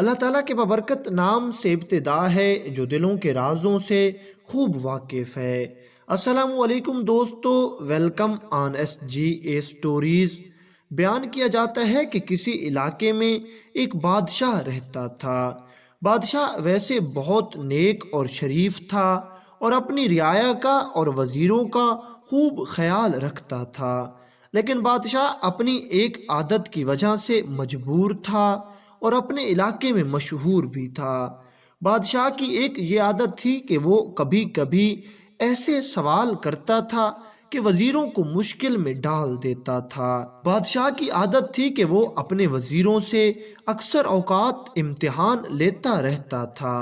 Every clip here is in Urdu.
اللہ تعالیٰ کے بابرکت نام سے ابتدا ہے جو دلوں کے رازوں سے خوب واقف ہے۔ السلام علیکم دوستو، welcome on S G A stories. بیان کیا جاتا ہے کہ کسی علاقے میں ایک بادشاہ رہتا تھا۔ بادشاہ ویسے بہت نیک اور شریف تھا اور اپنی رعایا کا اور وزیروں کا خوب خیال رکھتا تھا، لیکن بادشاہ اپنی ایک عادت کی وجہ سے مجبور تھا اور اپنے علاقے میں مشہور بھی تھا۔ بادشاہ کی ایک یہ عادت تھی کہ وہ کبھی کبھی ایسے سوال کرتا تھا کہ وزیروں کو مشکل میں ڈال دیتا تھا۔ بادشاہ کی عادت تھی کہ وہ اپنے وزیروں سے اکثر اوقات امتحان لیتا رہتا تھا۔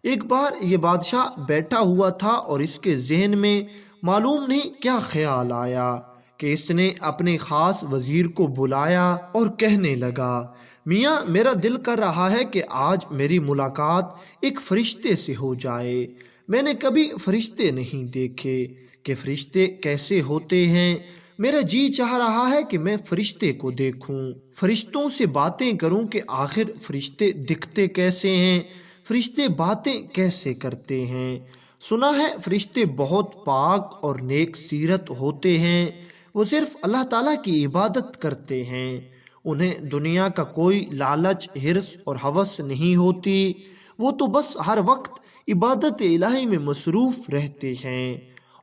ایک بار یہ بادشاہ بیٹھا ہوا تھا اور اس کے ذہن میں معلوم نہیں کیا خیال آیا کہ اس نے اپنے خاص وزیر کو بلایا اور کہنے لگا، میاں میرا دل کر رہا ہے کہ آج میری ملاقات ایک فرشتے سے ہو جائے۔ میں نے کبھی فرشتے نہیں دیکھے کہ فرشتے کیسے ہوتے ہیں۔ میرا جی چاہ رہا ہے کہ میں فرشتے کو دیکھوں، فرشتوں سے باتیں کروں کہ آخر فرشتے دکھتے کیسے ہیں، فرشتے باتیں کیسے کرتے ہیں۔ سنا ہے فرشتے بہت پاک اور نیک سیرت ہوتے ہیں، وہ صرف اللہ تعالیٰ کی عبادت کرتے ہیں، انہیں دنیا کا کوئی لالچ، حرص اور ہوس نہیں ہوتی، وہ تو بس ہر وقت عبادت الہی میں مصروف رہتے ہیں۔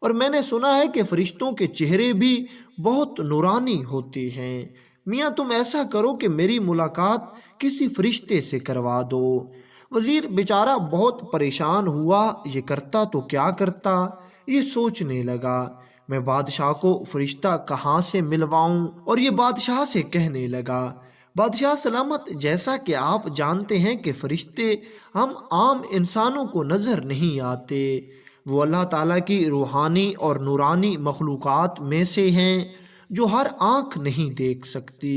اور میں نے سنا ہے کہ فرشتوں کے چہرے بھی بہت نورانی ہوتے ہیں۔ میاں تم ایسا کرو کہ میری ملاقات کسی فرشتے سے کروا دو۔ وزیر بیچارہ بہت پریشان ہوا، یہ کرتا تو کیا کرتا، یہ سوچنے لگا میں بادشاہ کو فرشتہ کہاں سے ملواؤں، اور یہ بادشاہ سے کہنے لگا، بادشاہ سلامت، جیسا کہ آپ جانتے ہیں کہ فرشتے ہم عام انسانوں کو نظر نہیں آتے، وہ اللہ تعالیٰ کی روحانی اور نورانی مخلوقات میں سے ہیں جو ہر آنکھ نہیں دیکھ سکتی۔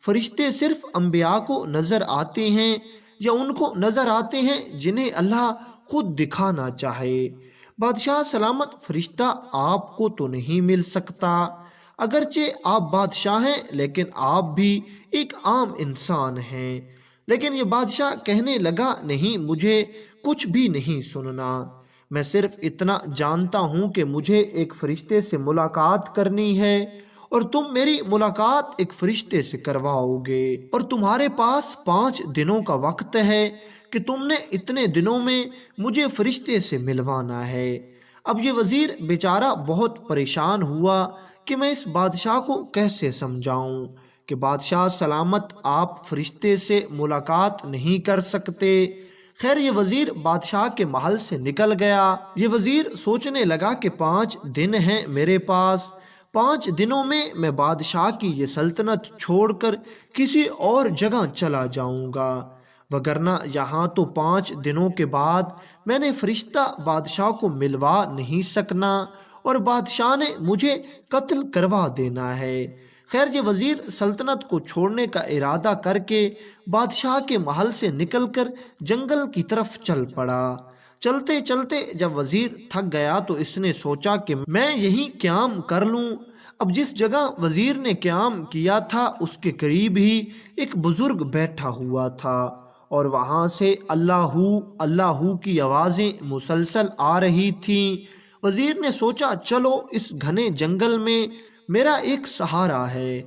فرشتے صرف انبیاء کو نظر آتے ہیں یا ان کو نظر آتے ہیں جنہیں اللہ خود دکھانا چاہے۔ بادشاہ سلامت، فرشتہ آپ کو تو نہیں مل سکتا، اگرچہ آپ بادشاہ ہیں لیکن آپ بھی ایک عام انسان ہیں۔ لیکن یہ بادشاہ کہنے لگا، نہیں، مجھے کچھ بھی نہیں سننا، میں صرف اتنا جانتا ہوں کہ مجھے ایک فرشتے سے ملاقات کرنی ہے اور تم میری ملاقات ایک فرشتے سے کرواؤ گے، اور تمہارے پاس 5 دنوں کا وقت ہے کہ تم نے اتنے دنوں میں مجھے فرشتے سے ملوانا ہے۔ اب یہ وزیر بیچارہ بہت پریشان ہوا کہ میں اس بادشاہ کو کیسے سمجھاؤں کہ بادشاہ سلامت، آپ فرشتے سے ملاقات نہیں کر سکتے۔ خیر یہ وزیر بادشاہ کے محل سے نکل گیا۔ یہ وزیر سوچنے لگا کہ 5 دن ہیں میرے پاس، 5 دنوں میں بادشاہ کی یہ سلطنت چھوڑ کر کسی اور جگہ چلا جاؤں گا، وگرنہ یہاں تو 5 دنوں کے بعد میں نے فرشتہ بادشاہ کو ملوا نہیں سکنا اور بادشاہ نے مجھے قتل کروا دینا ہے۔ خیر یہ وزیر سلطنت کو چھوڑنے کا ارادہ کر کے بادشاہ کے محل سے نکل کر جنگل کی طرف چل پڑا۔ چلتے چلتے جب وزیر تھک گیا تو اس نے سوچا کہ میں یہیں قیام کر لوں۔ اب جس جگہ وزیر نے قیام کیا تھا اس کے قریب ہی ایک بزرگ بیٹھا ہوا تھا اور وہاں سے اللہ اللہ کی آوازیں مسلسل آ رہی تھیں۔ وزیر نے سوچا، چلو اس گھنے جنگل میں میرا ایک سہارا ہے،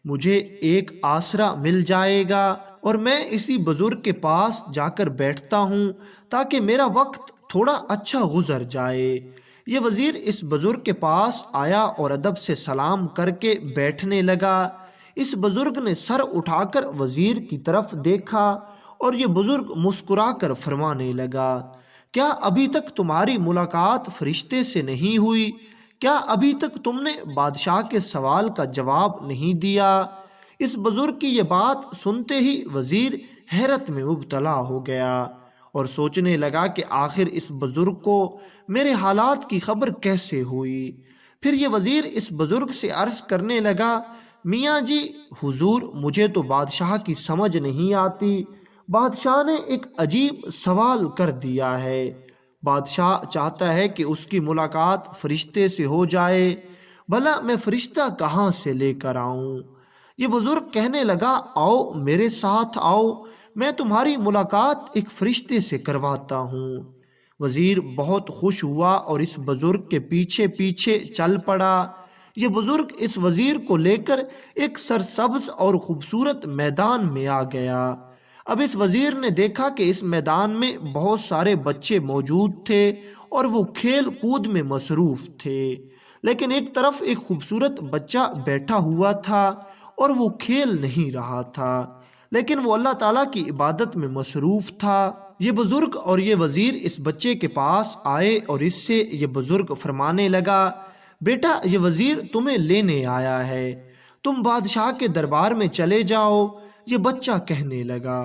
مجھے ایک آسرا مل جائے گا اور میں اسی بزرگ کے پاس جا کر بیٹھتا ہوں تاکہ میرا وقت تھوڑا اچھا گزر جائے۔ یہ وزیر اس بزرگ کے پاس آیا اور ادب سے سلام کر کے بیٹھنے لگا۔ اس بزرگ نے سر اٹھا کر وزیر کی طرف دیکھا اور یہ بزرگ مسکرا کر فرمانے لگا، کیا ابھی تک تمہاری ملاقات فرشتے سے نہیں ہوئی؟ کیا ابھی تک تم نے بادشاہ کے سوال کا جواب نہیں دیا؟ اس بزرگ کی یہ بات سنتے ہی وزیر حیرت میں مبتلا ہو گیا اور سوچنے لگا کہ آخر اس بزرگ کو میرے حالات کی خبر کیسے ہوئی۔ پھر یہ وزیر اس بزرگ سے عرض کرنے لگا، میاں جی حضور، مجھے تو بادشاہ کی سمجھ نہیں آتی، بادشاہ نے ایک عجیب سوال کر دیا ہے، بادشاہ چاہتا ہے کہ اس کی ملاقات فرشتے سے ہو جائے، بھلا میں فرشتہ کہاں سے لے کر آؤں؟ یہ بزرگ کہنے لگا، آؤ میرے ساتھ آؤ، میں تمہاری ملاقات ایک فرشتے سے کرواتا ہوں۔ وزیر بہت خوش ہوا اور اس بزرگ کے پیچھے پیچھے چل پڑا۔ یہ بزرگ اس وزیر کو لے کر ایک سرسبز اور خوبصورت میدان میں آ گیا۔ اب اس وزیر نے دیکھا کہ اس میدان میں بہت سارے بچے موجود تھے اور وہ کھیل کود میں مصروف تھے، لیکن ایک طرف ایک خوبصورت بچہ بیٹھا ہوا تھا اور وہ کھیل نہیں رہا تھا، لیکن وہ اللہ تعالیٰ کی عبادت میں مصروف تھا۔ یہ بزرگ اور یہ وزیر اس بچے کے پاس آئے اور اس سے یہ بزرگ فرمانے لگا، بیٹا یہ وزیر تمہیں لینے آیا ہے، تم بادشاہ کے دربار میں چلے جاؤ۔ یہ بچہ کہنے لگا،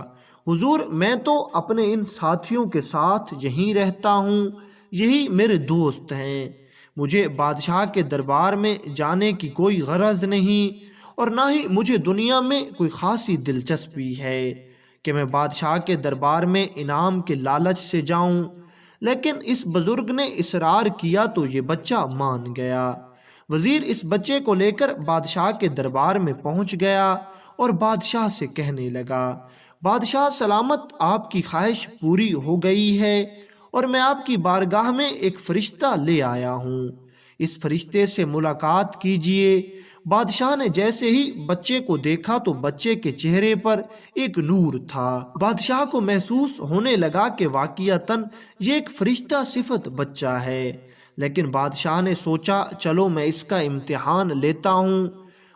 حضور میں تو اپنے ان ساتھیوں کے ساتھ یہیں رہتا ہوں، یہی میرے دوست ہیں، مجھے بادشاہ کے دربار میں جانے کی کوئی غرض نہیں، اور نہ ہی مجھے دنیا میں کوئی خاصی دلچسپی ہے کہ میں بادشاہ کے دربار میں انعام کے لالچ سے جاؤں۔ لیکن اس بزرگ نے اصرار کیا تو یہ بچہ مان گیا۔ وزیر اس بچے کو لے کر بادشاہ کے دربار میں پہنچ گیا اور بادشاہ سے کہنے لگا، بادشاہ سلامت، آپ کی خواہش پوری ہو گئی ہے اور میں آپ کی بارگاہ میں ایک فرشتہ لے آیا ہوں، اس فرشتے سے ملاقات کیجئے۔ بادشاہ نے جیسے ہی بچے کو دیکھا تو بچے کے چہرے پر ایک نور تھا۔ بادشاہ کو محسوس ہونے لگا کہ واقعتاً یہ ایک فرشتہ صفت بچہ ہے، لیکن بادشاہ نے سوچا چلو میں اس کا امتحان لیتا ہوں۔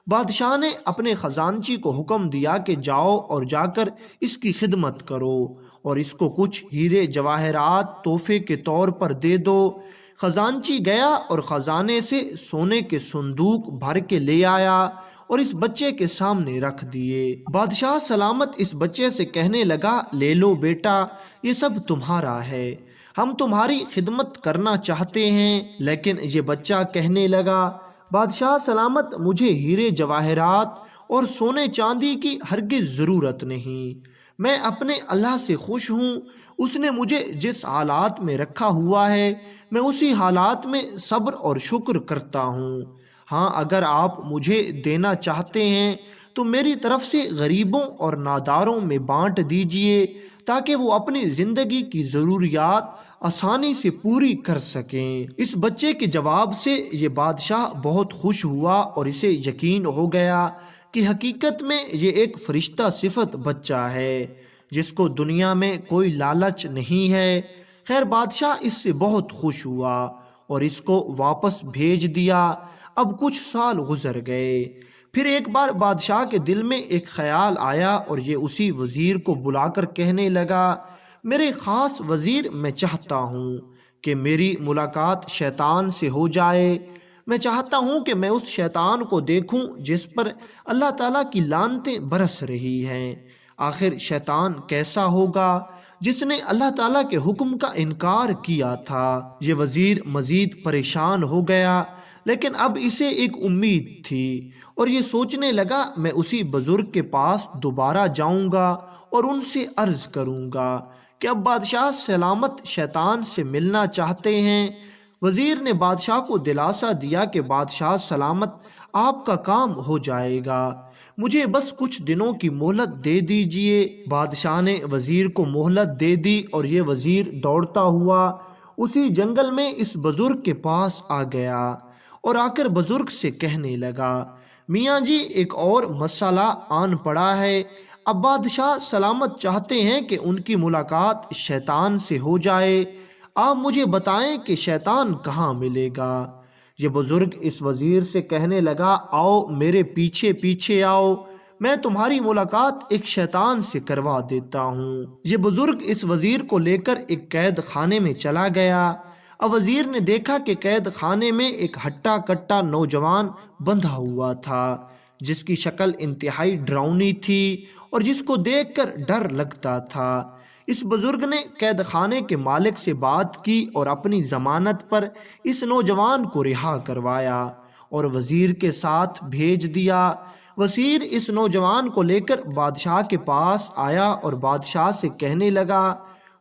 بادشاہ نے اپنے خزانچی کو حکم دیا کہ جاؤ اور جا کر اس کی خدمت کرو اور اس کو کچھ ہیرے جواہرات تحفے کے طور پر دے دو۔ خزانچی گیا اور خزانے سے سونے کے صندوق بھر کے لے آیا اور اس بچے کے سامنے رکھ دیے۔ بادشاہ سلامت اس بچے سے کہنے لگا، لے لو بیٹا، یہ سب تمہارا ہے، ہم تمہاری خدمت کرنا چاہتے ہیں۔ لیکن یہ بچہ کہنے لگا، بادشاہ سلامت، مجھے ہیرے جواہرات اور سونے چاندی کی ہرگز ضرورت نہیں، میں اپنے اللہ سے خوش ہوں، اس نے مجھے جس حالات میں رکھا ہوا ہے میں اسی حالات میں صبر اور شکر کرتا ہوں۔ ہاں اگر آپ مجھے دینا چاہتے ہیں تو میری طرف سے غریبوں اور ناداروں میں بانٹ دیجئے تاکہ وہ اپنی زندگی کی ضروریات آسانی سے پوری کر سکیں۔ اس بچے کے جواب سے یہ بادشاہ بہت خوش ہوا اور اسے یقین ہو گیا کہ حقیقت میں یہ ایک فرشتہ صفت بچہ ہے جس کو دنیا میں کوئی لالچ نہیں ہے۔ خیر بادشاہ اس سے بہت خوش ہوا اور اس کو واپس بھیج دیا۔ اب کچھ سال گزر گئے، پھر ایک بار بادشاہ کے دل میں ایک خیال آیا اور یہ اسی وزیر کو بلا کر کہنے لگا، میرے خاص وزیر، میں چاہتا ہوں کہ میری ملاقات شیطان سے ہو جائے، میں چاہتا ہوں کہ میں اس شیطان کو دیکھوں جس پر اللہ تعالیٰ کی لعنتیں برس رہی ہیں۔ آخر شیطان کیسا ہوگا جس نے اللہ تعالیٰ کے حکم کا انکار کیا تھا؟ یہ وزیر مزید پریشان ہو گیا، لیکن اب اسے ایک امید تھی اور یہ سوچنے لگا میں اسی بزرگ کے پاس دوبارہ جاؤں گا اور ان سے عرض کروں گا کہ اب بادشاہ سلامت شیطان سے ملنا چاہتے ہیں۔ وزیر نے بادشاہ کو دلاسا دیا کہ بادشاہ سلامت، آپ کا کام ہو جائے گا، مجھے بس کچھ دنوں کی مہلت دے دیجئے۔ بادشاہ نے وزیر کو مہلت دے دی اور یہ وزیر دوڑتا ہوا اسی جنگل میں اس بزرگ کے پاس آ گیا اور آ کر بزرگ سے کہنے لگا، میاں جی ایک اور مسئلہ آن پڑا ہے، اب بادشاہ سلامت چاہتے ہیں کہ ان کی ملاقات شیطان سے ہو جائے، آپ مجھے بتائیں کہ شیطان کہاں ملے گا؟ یہ بزرگ اس وزیر سے کہنے لگا، آؤ میرے پیچھے پیچھے آؤ، میں تمہاری ملاقات ایک شیطان سے کروا دیتا ہوں۔ یہ بزرگ اس وزیر کو لے کر ایک قید خانے میں چلا گیا۔ اب وزیر نے دیکھا کہ قید خانے میں ایک ہٹا کٹا نوجوان بندھا ہوا تھا جس کی شکل انتہائی ڈراؤنی تھی اور جس کو دیکھ کر ڈر لگتا تھا۔ اس بزرگ نے قید خانے کے مالک سے بات کی اور اپنی ضمانت پر اس نوجوان کو رہا کروایا اور وزیر کے ساتھ بھیج دیا۔ وزیر اس نوجوان کو لے کر بادشاہ کے پاس آیا اور بادشاہ سے کہنے لگا،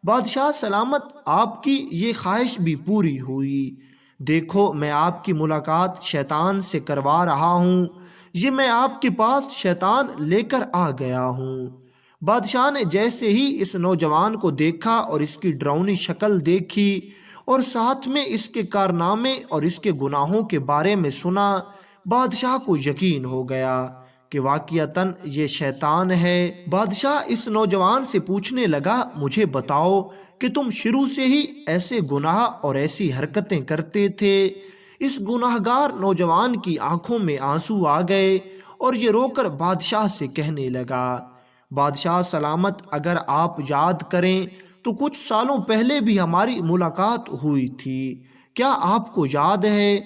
بادشاہ سلامت، آپ کی یہ خواہش بھی پوری ہوئی، دیکھو میں آپ کی ملاقات شیطان سے کروا رہا ہوں، یہ میں آپ کے پاس شیطان لے کر آ گیا ہوں۔ بادشاہ نے جیسے ہی اس نوجوان کو دیکھا اور اس کی ڈراؤنی شکل دیکھی اور ساتھ میں اس کے کارنامے اور اس کے گناہوں کے بارے میں سنا، بادشاہ کو یقین ہو گیا کہ واقعتاً یہ شیطان ہے۔ بادشاہ اس نوجوان سے پوچھنے لگا، مجھے بتاؤ کہ تم شروع سے ہی ایسے گناہ اور ایسی حرکتیں کرتے تھے؟ اس گناہگار نوجوان کی آنکھوں میں آنسو آ گئے اور یہ رو کر بادشاہ سے کہنے لگا، بادشاہ سلامت، اگر آپ یاد کریں تو کچھ سالوں پہلے بھی ہماری ملاقات ہوئی تھی، کیا آپ کو یاد ہے؟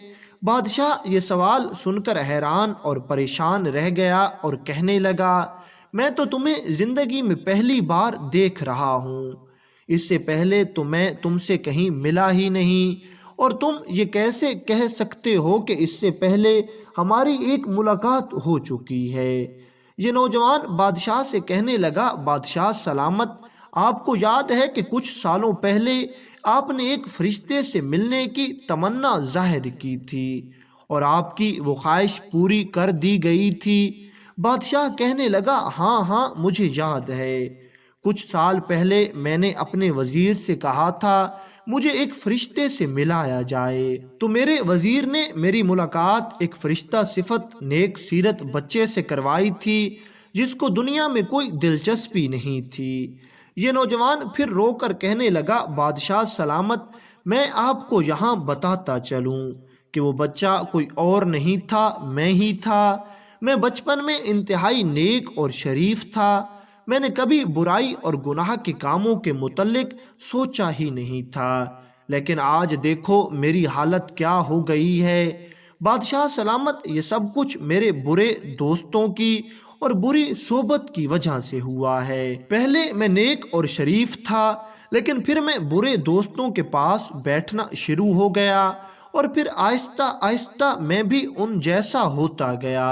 بادشاہ یہ سوال سن کر حیران اور پریشان رہ گیا اور کہنے لگا، میں تو تمہیں زندگی میں پہلی بار دیکھ رہا ہوں، اس سے پہلے تو میں تم سے کہیں ملا ہی نہیں، اور تم یہ کیسے کہہ سکتے ہو کہ اس سے پہلے ہماری ایک ملاقات ہو چکی ہے؟ یہ نوجوان بادشاہ سے کہنے لگا، بادشاہ سلامت، آپ کو یاد ہے کہ کچھ سالوں پہلے آپ نے ایک فرشتے سے ملنے کی تمنا ظاہر کی تھی اور آپ کی وہ خواہش پوری کر دی گئی تھی؟ بادشاہ کہنے لگا، ہاں ہاں مجھے یاد ہے، کچھ سال پہلے میں نے اپنے وزیر سے کہا تھا مجھے ایک فرشتے سے ملایا جائے، تو میرے وزیر نے میری ملاقات ایک فرشتہ صفت نیک سیرت بچے سے کروائی تھی جس کو دنیا میں کوئی دلچسپی نہیں تھی۔ یہ نوجوان پھر رو کر کہنے لگا، بادشاہ سلامت، میں آپ کو یہاں بتاتا چلوں کہ وہ بچہ کوئی اور نہیں تھا، میں ہی تھا۔ میں بچپن میں انتہائی نیک اور شریف تھا، میں نے کبھی برائی اور گناہ کے کاموں کے متعلق سوچا ہی نہیں تھا، لیکن آج دیکھو میری حالت کیا ہو گئی ہے۔ بادشاہ سلامت، یہ سب کچھ میرے برے دوستوں کی اور بری صحبت کی وجہ سے ہوا ہے۔ پہلے میں نیک اور شریف تھا، لیکن پھر میں برے دوستوں کے پاس بیٹھنا شروع ہو گیا اور پھر آہستہ آہستہ میں بھی ان جیسا ہوتا گیا،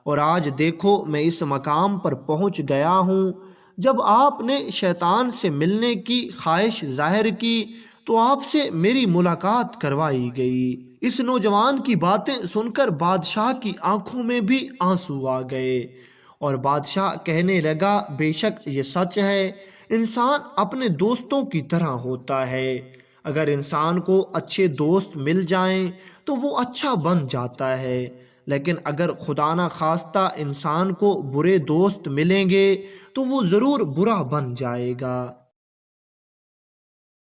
اور آج دیکھو میں اس مقام پر پہنچ گیا ہوں۔ جب آپ نے شیطان سے ملنے کی خواہش ظاہر کی تو آپ سے میری ملاقات کروائی گئی۔ اس نوجوان کی باتیں سن کر بادشاہ کی آنکھوں میں بھی آنسو آ گئے اور بادشاہ کہنے لگا، بے شک یہ سچ ہے، انسان اپنے دوستوں کی طرح ہوتا ہے، اگر انسان کو اچھے دوست مل جائیں تو وہ اچھا بن جاتا ہے، لیکن اگر خدا نہ خواستہ انسان کو برے دوست ملیں گے تو وہ ضرور برا بن جائے گا۔